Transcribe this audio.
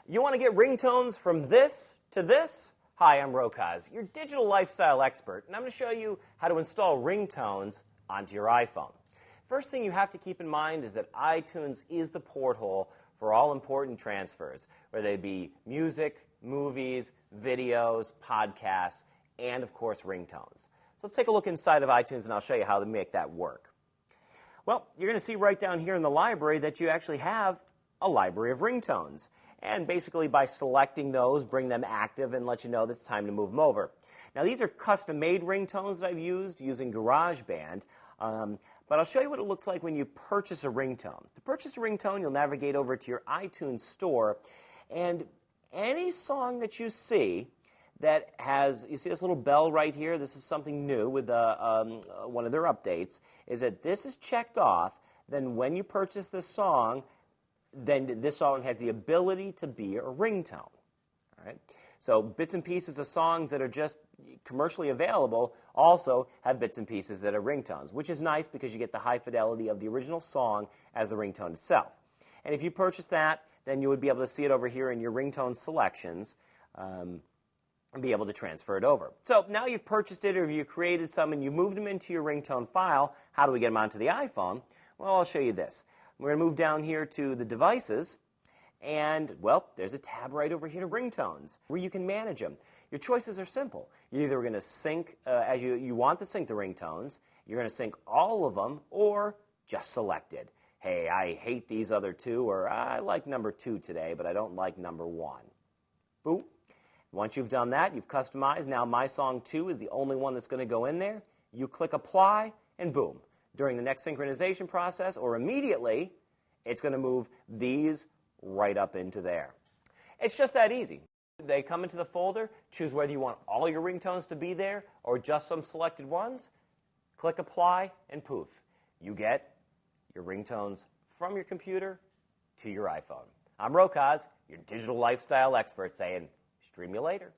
You want to get ringtones from this to this? Hi, I'm Rokaz, your digital lifestyle expert, and I'm going to show you how to install ringtones onto your iPhone. First thing you have to keep in mind is that iTunes is the porthole for all important transfers, whether they be music, movies, videos, podcasts, and of course ringtones. So let's take a look inside of iTunes and I'll show you how to make that work. Well, you're going to see right down here in the library that you actually have a library of ringtones. And basically by selecting those, bring them active and let you know that it's time to move them over. Now these are custom-made ringtones that I've used using GarageBand, but I'll show you what it looks like when you purchase a ringtone. To purchase a ringtone, you'll navigate over to your iTunes store, and any song that you see that has, you see this little bell right here? This is something new with one of their updates, is that this is checked off. Then when you purchase this song, then this song has the ability to be a ringtone. All right? So bits and pieces of songs that are just commercially available also have bits and pieces that are ringtones, which is nice because you get the high fidelity of the original song as the ringtone itself. And if you purchase that, then you would be able to see it over here in your ringtone selections and be able to transfer it over. So now you've purchased it or you've created some and you moved them into your ringtone file. How do we get them onto the iPhone? Well, I'll show you this. We're going to move down here to the devices, and, well, there's a tab right over here to ringtones where you can manage them. Your choices are simple. You're either going to sync, as you want to sync the ringtones, you're going to sync all of them, or just selected. Hey, I hate these other two, or I like number 2 today, but I don't like number 1. Boop. Once you've done that, you've customized. Now my song 2 is the only one that's going to go in there. You click apply, and boom. During the next synchronization process, or immediately, it's going to move these right up into there. It's just that easy. They come into the folder, choose whether you want all your ringtones to be there or just some selected ones, click apply, and poof. You get your ringtones from your computer to your iPhone. I'm Rokaz, your digital lifestyle expert, saying, stream you later.